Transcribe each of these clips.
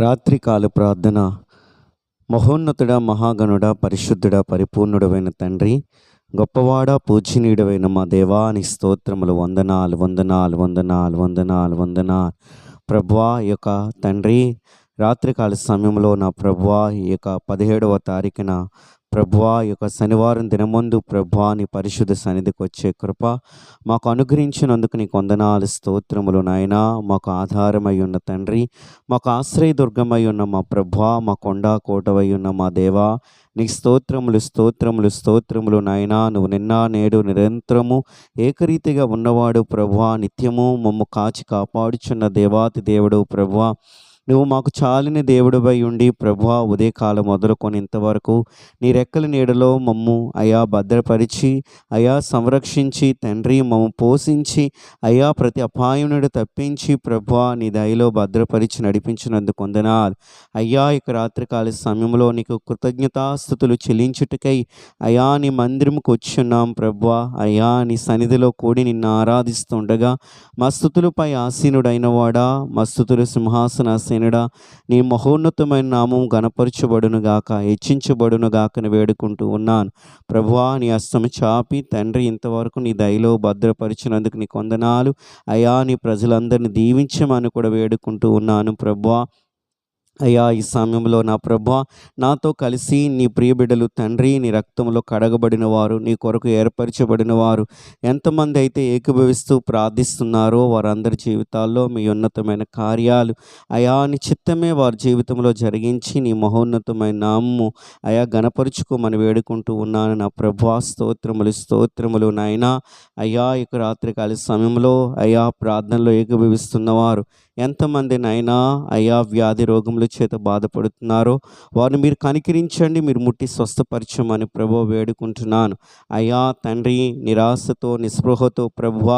రాత్రికాల ప్రార్థన. మహోన్నతుడ, మహాగణుడ, పరిశుద్ధుడ, పరిపూర్ణుడవైన తండ్రి, గొప్పవాడ, పూజనీయుడవైన మా దేవా, నీ స్తోత్రములు. వందనాలు వందనాలు వందనాలు వందనాలు వందనాలు ప్రభువా. ఈ యొక్క తండ్రి రాత్రికాల సమయంలో నా ప్రభువా, ఈ యొక్క 17వ తారీఖున ప్రభువా, ఈ యొక్క శనివారం దినమందు ప్రభువా, నీ పరిశుద్ధ సన్నిధికి వచ్చే కృప మాకు అనుగ్రహించినందుకు నీకు వందనాలు, స్తోత్రములు నాయనా. మాకు ఆధారమై ఉన్న తండ్రి, మాకు ఆశ్రయదుర్గమై ఉన్న మా ప్రభువా, మా కొండ కోటవై ఉన్న మా దేవా, నీకు స్తోత్రములు స్తోత్రములు స్తోత్రములు నాయనా. నువ్వు నిన్న నేడు నిరంతరము ఏకరీతిగా ఉన్నవాడు ప్రభువా. నిత్యము మమ్ము కాచి కాపాడుచున్న దేవాతి దేవుడు ప్రభువా. నువ్వు మాకు చాలిన దేవుడివై ఉండి ప్రభువా, ఉదయకాలం మొదలుకొని ఇంతవరకు నీ రెక్కల నీడలో మమ్ము అయా భద్రపరిచి, అయా సంరక్షించి తండ్రి, మమ్ము పోషించి, అయా ప్రతి అపాయం నుండి తప్పించి ప్రభువా, నీ దయలో భద్రపరిచి నడిపించినందుకు వందనాలు అయ్యా. ఇక రాత్రికాల సమయంలో నీకు కృతజ్ఞతాస్తుతులు చెల్లించుటకై అయా నీ మందిరముకు వచ్చున్నాం ప్రభువా. అయ్యా నీ సన్నిధిలో కూడి నిన్ను ఆరాధిస్తుండగా మా స్తుతులపై ఆసీనుడైన వాడా, మా స్తుతులు సింహాసనాసీనుడా, నీ మహోన్నతమైన నామం గణపరచబడునుగాక, హెచ్చించబడునుగాకని వేడుకుంటూ ఉన్నాను ప్రభువా. నీ హస్తము చాపి తండ్రి ఇంతవరకు నీ దయలో భద్రపరిచినందుకు నీకు వందనాలు అయ్యా. నీ ప్రజలందరినీ దీవించమని కూడా వేడుకుంటూ ఉన్నాను ప్రభువా. అయ్యా ఈ సమయంలో నా ప్రభువా, నాతో కలిసి నీ ప్రియబిడ్డలు తండ్రి, నీ రక్తంలో కడగబడిన వారు, నీ కొరకు ఏర్పరచబడిన వారు ఎంతమంది అయితే ఏకీభవిస్తూ ప్రార్థిస్తున్నారో వారందరి జీవితాల్లో మీ ఉన్నతమైన కార్యాలు అయా నీ చిత్తమే వారి జీవితంలో జరిగించి నీ మహోన్నతమైన నామము అయా గణపరుచుకోమని వేడుకుంటూ ఉన్నాను నా ప్రభువా. స్తోత్రములు స్తోత్రములు నాయనా. అయ్యా ఇక రాత్రికాల సమయంలో అయా ప్రార్థనలో ఏకీభవిస్తున్నవారు ఎంతమంది నైనా అయా వ్యాధి రోగముల చేత బాధపడుతున్నారో వారిని మీరు కనికరించండి, మీరు ముట్టి స్వస్థపరచమని ప్రభువా వేడుకుంటున్నాను అయా. తండ్రి నిరాశతో నిస్పృహతో ప్రభువా,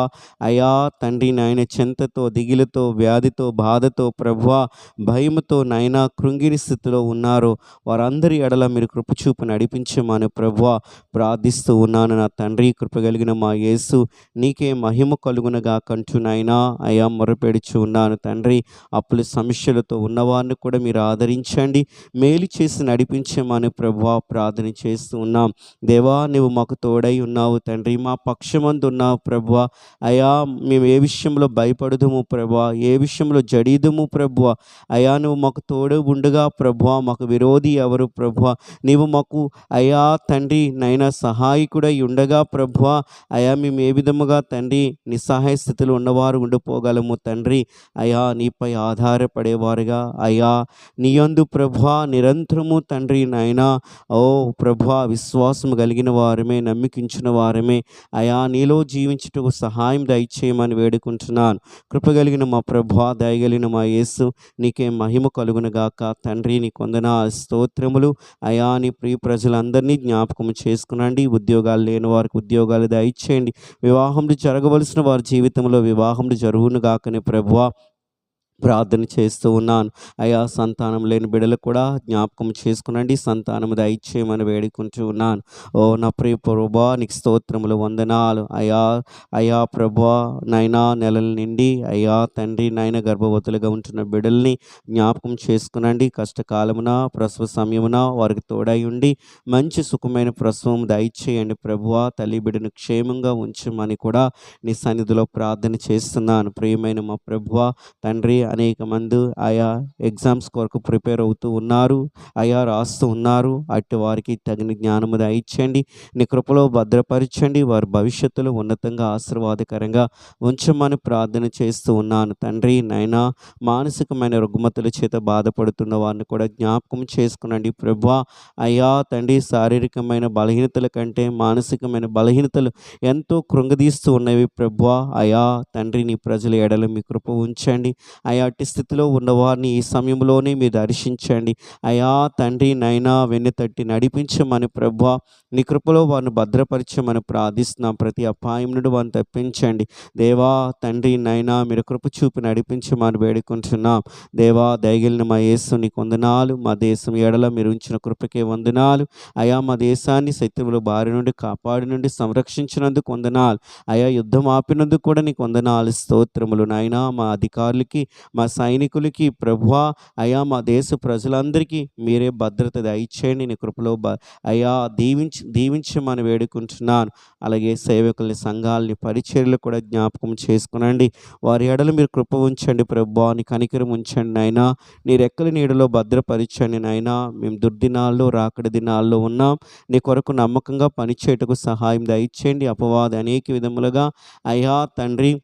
అయా తండ్రి నాయన చింతతో దిగులుతో వ్యాధితో బాధతో ప్రభువా, భయముతో నైనా కృంగిని స్థితిలో ఉన్నారో వారందరి ఎడల మీరు కృపచూపు నడిపించమని ప్రభువా ప్రార్థిస్తూ ఉన్నాను నా తండ్రి. కృపగలిగిన మా యేసు నీకే మహిమ కలుగునగా కంటూ నాయనా అయా మొరపెడుచు ఉన్నాను తండ్రి. అప్పుల సమస్యలతో ఉన్నవారిని కూడా మీరు ఆదరించండి, మేలు చేసి నడిపించమని ప్రభువా ప్రార్థన చేస్తూ ఉన్నాం దేవా. నువ్వు మాకు తోడై ఉన్నావు తండ్రి, మా పక్షమందు ఉన్నావు ప్రభువా. అయా మేము ఏ విషయంలో భయపడదుము ప్రభువా, ఏ విషయంలో జడీదుము ప్రభువా. అయా నువ్వు మాకు తోడు ఉండగా ప్రభువా, మాకు విరోధి ఎవరు ప్రభువా. నీవు మాకు అయా తండ్రి నైనా సహాయకుడై ఉండగా ప్రభువా, అయా మేము ఏ విధముగా తండ్రి నిస్సహాయ స్థితిలో ఉన్నవారు ఉండిపోగలము తండ్రి. అయా నీపై ఆధారపడేవారుగా అయా నీ యందు ప్రభువా నిరంతరము తండ్రి నాయనా ఓ ప్రభువా విశ్వాసం కలిగిన వారమే, నమ్మికించిన వారమే అయా నీలో జీవించుటకు సహాయం దయచేయమని వేడుకుంటున్నాను. కృపగలిగిన మా ప్రభువా, దయగలిగిన మా యేసు నీకే మహిమ కలుగునుగాక తండ్రి. నీకు వందనాలు స్తోత్రములు అయా. నీ ప్రియ ప్రజలందరినీ జ్ఞాపకం చేసుకునండి. ఉద్యోగాలు లేని వారికి ఉద్యోగాలు దయచేయండి. వివాహములు జరగవలసిన వారి జీవితంలో వివాహములు జరుగునుగాకని ప్రభువా ప్రార్థన చేస్తూ ఉన్నాను అయా. సంతానం లేని బిడ్డలు కూడా జ్ఞాపకం చేసుకునండి, సంతానం దయచేయమని వేడుకుంటూ ఉన్నాను. ఓ నా ప్రియ ప్రభువా నీకు స్తోత్రములు వందనాలు అయా. అయా ప్రభువా నైనా నెలల నిండి అయా తండ్రి నాయన గర్భవతులుగా ఉంటున్న బిడ్డల్ని జ్ఞాపకం చేసుకునండి. కష్టకాలమున ప్రసవ సమయమున వారికి తోడై ఉండి మంచి సుఖమైన ప్రసవం దయచేయండి ప్రభువా. తల్లి బిడ్డను క్షేమంగా ఉంచమని కూడా నీ సన్నిధిలో ప్రార్థన చేస్తున్నాను. ప్రియమైన మా ప్రభువా తండ్రి, అనేక మంది ఆయా ఎగ్జామ్స్ కొరకు ప్రిపేర్ అవుతూ ఉన్నారు, ఆయా రాస్తూ ఉన్నారు. అట్టి వారికి తగిన జ్ఞానము దయచేయండి, నీ కృపలో భద్రపరచండి, వారి భవిష్యత్తులో ఉన్నతంగా ఆశీర్వాదకరంగా ఉంచమని ప్రార్థన చేస్తూ ఉన్నాను తండ్రి. నైనా మానసికమైన రుగ్మతల చేత బాధపడుతున్న వారిని కూడా జ్ఞాపకం చేసుకునండి ప్రభువా. అయ్యా తండ్రి శారీరకమైన బలహీనతల కంటే మానసికమైన బలహీనతలు ఎంతో కృంగదీస్తూ ఉన్నవి ప్రభువా. అయా తండ్రి నీ ప్రజల ఎడల మీ కృప ఉంచండి అయా. అట్టి స్థితిలో ఉన్నవారిని ఈ సమయంలోనే మీరు దర్శించండి అయా తండ్రి నైనా వెన్ను తట్టి నడిపించమని ప్రభువా. నీ కృపలో వారిని భద్రపరచమని ప్రార్థిస్తున్నాం. ప్రతి అపాయం నుండి వారిని తప్పించండి దేవా తండ్రి నైనా. మీరు కృప చూపి నడిపించమని వేడుకుంటున్నాం దేవా. దయగలిగిన మా యేసు నీకు వందనాలు. మా దేశం ఎడల మీరు ఉంచిన కృపకే వందనాలు అయా. మా దేశాన్ని శత్రువుల బారి నుండి కాపాడి నుండి సంరక్షించినందుకు వందనాలు అయా. యుద్ధం ఆపినందుకు కూడా నీకు వందనాలు స్తోత్రములు నాయనా. మా అధికారులకి మా సైనికులకి ప్రభువా అయా మా దేశ ప్రజలందరికీ మీరే భద్రత దయచేయండి. నీ కృపలో అయ్యా దీవించమని వేడుకుంటున్నాను. అలాగే సేవకుల్ని, సంఘాలని, పరిచర్యలు కూడా జ్ఞాపకం చేసుకునండి. వారి ఎడల మీరు కృప ఉంచండి ప్రభువా, నీ కనికరం ఉంచండి నాయనా. నీ రెక్కల నీడలో భద్రపరచండి నాయనా. మేము దుర్దినాల్లో, రాకడి దినాల్లో ఉన్నాం. నీ కొరకు నమ్మకంగా పనిచేయటకు సహాయం దయచేయండి. అపవాది అనేక విధములుగా అయ్యా తండ్రి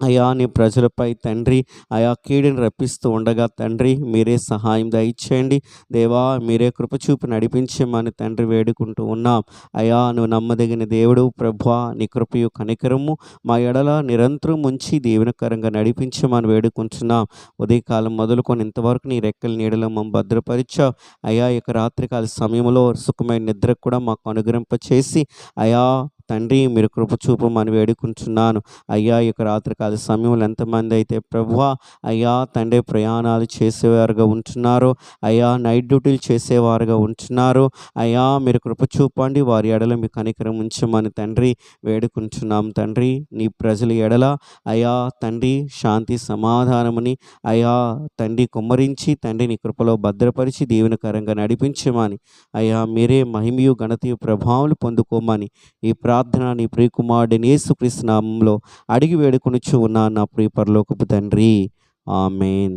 అయా నీ ప్రజలపై తండ్రి అయా కీడుని రప్పిస్తూ ఉండగా తండ్రి మీరే సహాయం దయచేయండి. దేవా మీరే కృపచూపి నడిపించమని తండ్రి వేడుకుంటూ ఉన్నాం. అయా నువ్వు నమ్మదగిన దేవుడు ప్రభువా, నీ కృపయు కనికరము మా ఎడల నిరంతరం ఉంచి దీవెనకరంగా నడిపించమని వేడుకుంటున్నాం. ఉదయకాలం మొదలుకొని ఇంతవరకు నీ రెక్కల నీడలో మమ్మల్ని భద్రపరిచావు. అయా ఇక రాత్రికాల సమయంలో సుఖమైన నిద్రకు కూడా మాకు అనుగ్రహింపచేసి అయా తండ్రి మీరు కృప చూపమని వేడుకుంటున్నాను. అయ్యా ఇక రాత్రికాల సమయంలో ఎంతమంది అయితే ప్రభువా అయ్యా తండ్రి ప్రయాణాలు చేసేవారుగా ఉంటున్నారు, అయ్యా నైట్ డ్యూటీలు చేసేవారుగా ఉంటున్నారు, అయ్యా మీరు కృప చూపండి. వారి ఎడల మీ కనికరం ఉంచమని తండ్రి వేడుకుంటున్నాం. తండ్రి నీ ప్రజల ఎడల అయ్యా తండ్రి శాంతి సమాధానముని అయ్యా తండ్రి కుమ్మరించి తండ్రి నీ కృపలో భద్రపరిచి దీవెనకరంగా నడిపించమని అయ్యా మీరే మహిమయు ఘనతయు ప్రభావాలు పొందుకోమని ఈ ప్రార్థన నీ ప్రియకుమారుడైన యేసుక్రీస్తు నామములో అడిగి వేడుకొనుచు ఉన్నాను నా ప్రియ పరలోకపు తండ్రి. ఆమేన్.